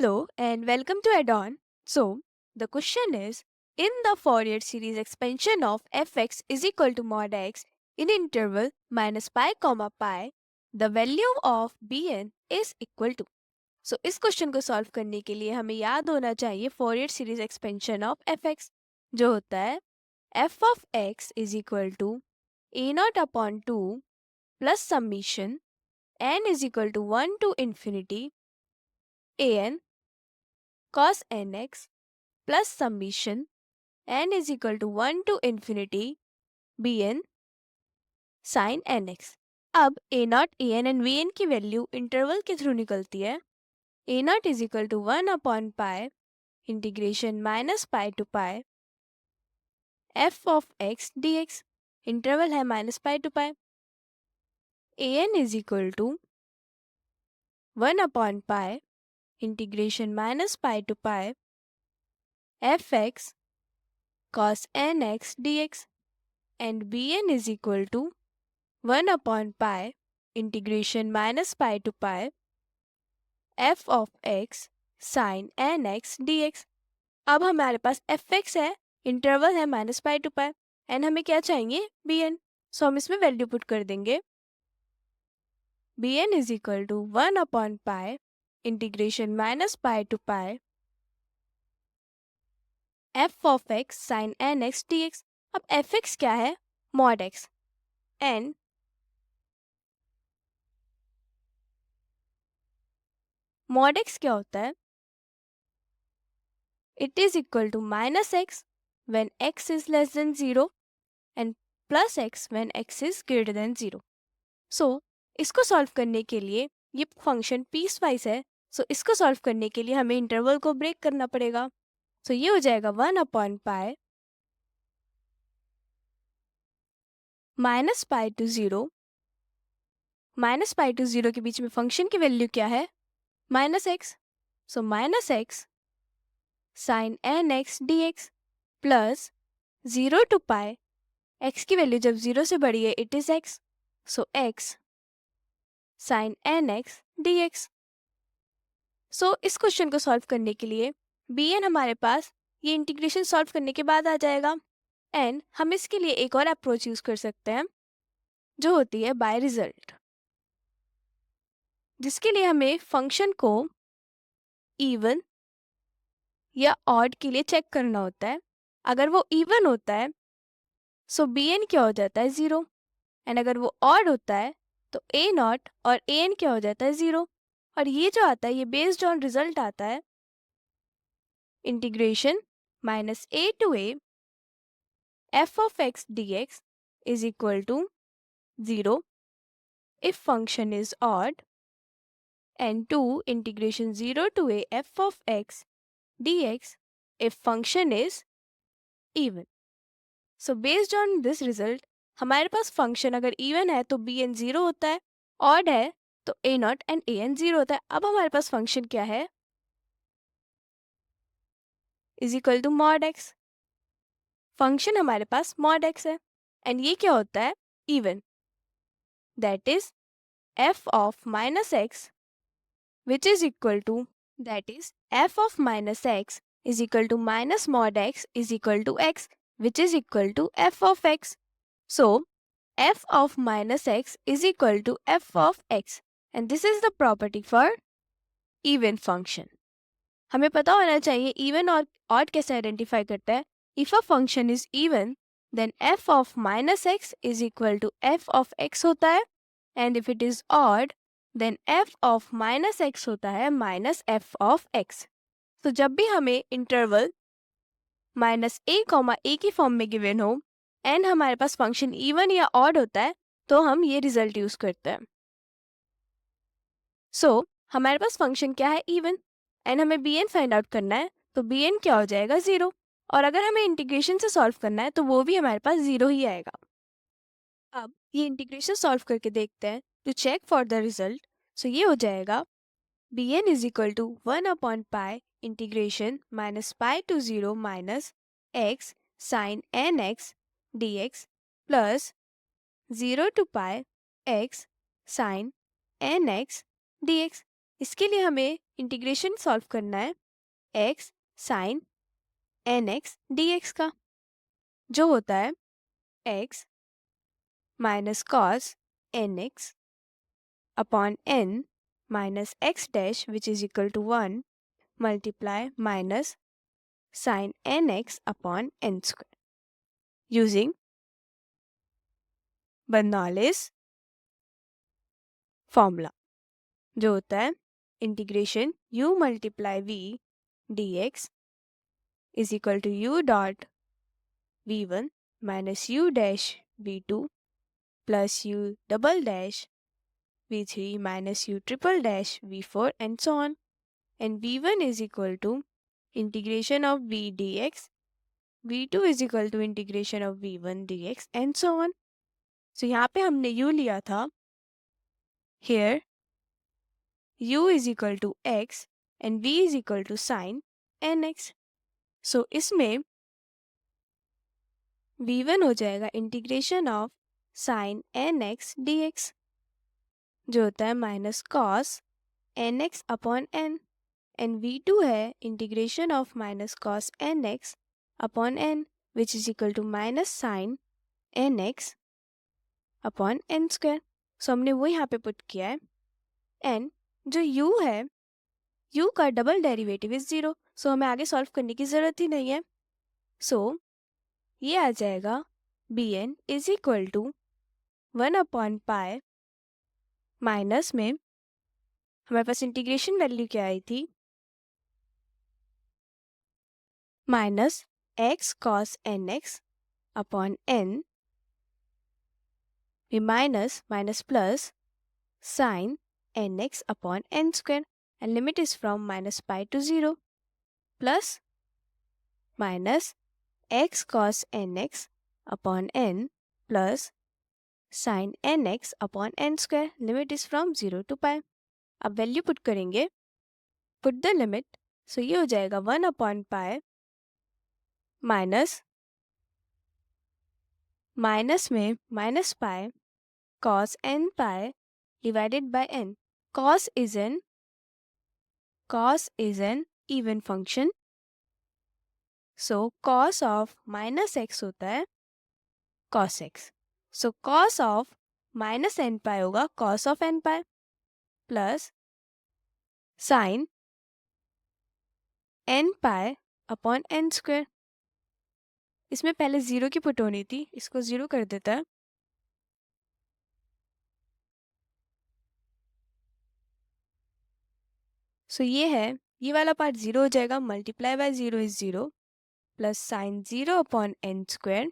Hello and welcome to Add-on. So, the question is, in the Fourier series expansion of fx is equal to mod x in interval minus pi comma pi, the value of bn is equal to. So, इस question को solve करने के लिए हमें याद होना चाहिए Fourier series expansion of fx जो होता है f of x is equal to a naught upon 2 plus summation n is equal to 1 to infinity an cos nx plus summation n is equal to 1 to infinity bn sin nx. अब a naught a n and bn की value interval के through निकलती है. a naught is equal to 1 upon pi integration minus pi to pi f of x dx. Interval है minus pi to pi. a n is equal to 1 upon pi integration minus pi to pi f x cos nx dx and bn is equal to 1 upon pi integration minus pi to pi f of x sin nx dx. अब हमारे पास fx है, interval है minus pi to pi and हमें क्या चाहिए bn. सो हम इसमें वैल्यू पुट कर देंगे. bn is equal to 1 upon pi integration minus pi to pi f of x sin nx dx. अब fx क्या है? mod x and mod x क्या होता है? It is equal to minus x when x is less than 0 and plus x when x is greater than 0. So, इसको solve करने के लिए ये फंक्शन पीस वाइज है. सो इसको सॉल्व करने के लिए हमें इंटरवल को ब्रेक करना पड़ेगा. सो ये हो जाएगा 1 upon pi minus pi to 0. Minus pi to 0 के बीच में फंक्शन की वैल्यू क्या है? Minus x. So minus x sine n x d x plus 0 to pi. x की वैल्यू जब 0 से बड़ी है it is x. So x sine n x d x. So इस क्वेश्चन को सॉल्व करने के लिए bn हमारे पास ये इंटीग्रेशन सॉल्व करने के बाद आ जाएगा एंड हम इसके लिए एक और अप्रोच यूज कर सकते हैं जो होती है बाय रिजल्ट, जिसके लिए हमें फंक्शन को इवन या ऑड के लिए चेक करना होता है. अगर वो इवन होता है सो bn क्या हो जाता है 0 एंड अगर वो ऑड होता है तो a नॉट और an क्या हो जाता है 0. और ये जो आता है ये बेस्ड ऑन रिजल्ट आता है integration minus a to a f of x dx is equal to 0 if function is odd and 2 integration 0 to a f of x dx if function is even. So based on this result हमारे पास function अगर even है तो bn 0 होता है, odd है तो a not and an 0 होता है. अब हमारे पास फंक्शन क्या है? Is equal to mod x. Function हमारे पास मॉड x है एंड ये क्या होता है? Even. That is f of minus x which is equal to, that is f of minus x is equal to minus mod x is equal to x which is equal to f of x. So f of minus x is equal to f of x and this is the property for even function. हमें पता होना चाहिए even और odd कैसे identify करता है. If a function is even then f of minus x is equal to f of x होता है and if it is odd then f of minus x होता है minus f of x. तो जब भी हमें interval minus a comma a की form में गिवन हो एंड हमारे पास फंक्शन इवन या ऑड होता है तो हम ये रिजल्ट यूज करते हैं. सो हमारे पास फंक्शन क्या है? इवन एंड हमें bn फाइंड आउट करना है तो bn क्या हो जाएगा? 0. और अगर हमें इंटीग्रेशन से सॉल्व करना है तो वो भी हमारे पास 0 ही आएगा. अब ये इंटीग्रेशन सॉल्व करके देखते हैं to check for the result. So ये हो जाएगा bn is equal to 1 upon pi integration minus pi to 0 minus x sine n x d x plus 0 to pi x sine n x d x. इसके लिए हमें integration solve करना है x sin nx dx का, जो होता है x minus cos nx upon n minus x dash which is equal to 1 multiply minus sin nx upon n square using Bernoulli's formula, जो होता है integration u multiply v dx is equal to u dot v1 minus u dash v2 plus u double dash v3 minus u triple dash v4 and so on, and v1 is equal to integration of v dx, v2 is equal to integration of v1 dx and so on. So यहाँ पे हमने u लिया था, here u is equal to x and v is equal to sin nx. So इसमें v1 हो जाएगा integration of sin nx dx, जो होता है minus cos nx upon n, and v2 है integration of minus cos nx upon n which is equal to minus sine nx upon n square. So हमने वो यहाँ पे पुट किया है, एंड जो u है, u का डबल डेरिवेटिव इज 0, सो हमें आगे सॉल्व करने की ज़रूरत ही नहीं है. सो ये आ जाएगा bn is equal to 1 upon pi, minus में हमारे पास इंटीग्रेशन वैल्यू क्या आई थी, minus x cos nx upon n में minus minus plus sin nx upon n square, and limit is from minus pi to 0, plus minus x cos nx upon n plus sin nx upon n square, limit is from 0 to pi. अब value put करेंगे, put the limit, so ये हो जाएगा 1 upon pi minus minus में minus pi cos n pi divided by n. cos is an even function, so cos of minus x होता है cos x. So cos of minus n pi होगा cos of n pi plus sin n pi upon n square. इसमें पहले 0 की put होनी थी, इसको 0 कर देता है. सो ये वाला पार्ट 0 हो जाएगा, multiply by 0 is 0 plus sign 0 upon n square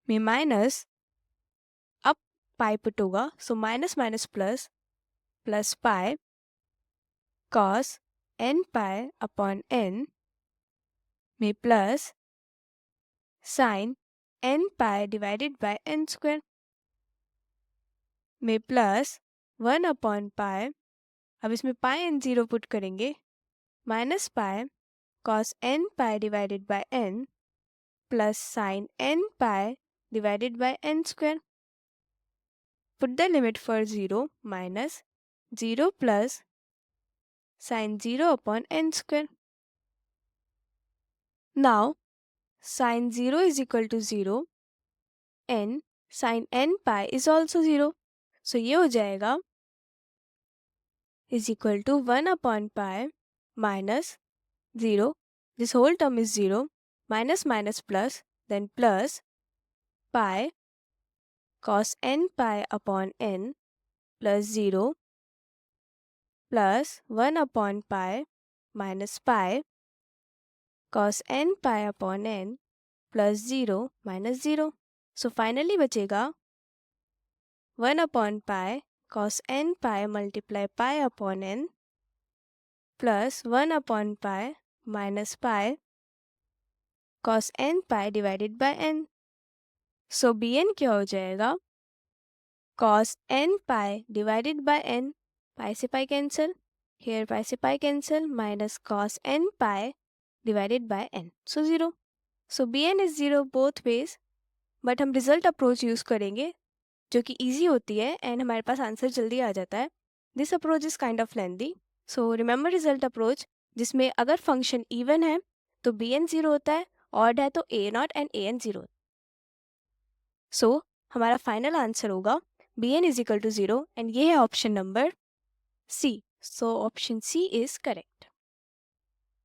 में माइनस, अब पाई पुट होगा, so minus minus plus plus pi cos n pi upon n में plus sign n pi divided by n square में प्लस 1 अपॉन पाई, अब इसमें पाई and 0 put करेंगे, minus pi cos n pi divided by n plus sign n pi divided by n square. Put the limit for 0 minus 0 plus sin 0 upon n square. Now sin 0 is equal to 0 and sin n pi is also 0. So ये हो जाएगा is equal to 1 upon pi minus 0. This whole term is 0, minus minus plus, then plus pi cos n pi upon n plus 0 plus 1 upon pi minus pi cos n pi upon n plus 0 minus 0. So finally बचेगा 1 upon pi cos n pi multiply pi upon n plus 1 upon pi minus pi cos n pi divided by n. So bn क्या हो जाएगा, cos n pi divided by n, pi से pi cancel, here pi से pi cancel, minus cos n pi divided by n, so 0. So bn is 0 both ways, but हम result approach use करेंगे जो कि easy होती है and हमारे पास answer जल्दी आ जाता है. This approach is kind of lengthy, so remember result approach, जिसमें अगर फंक्शन इवन है तो बी एन ज़ीरो होता है, ऑड है तो a naught and a n zero. So हमारा फाइनल आंसर होगा b n is equal to zero, and ये है option number C. So option C is correct.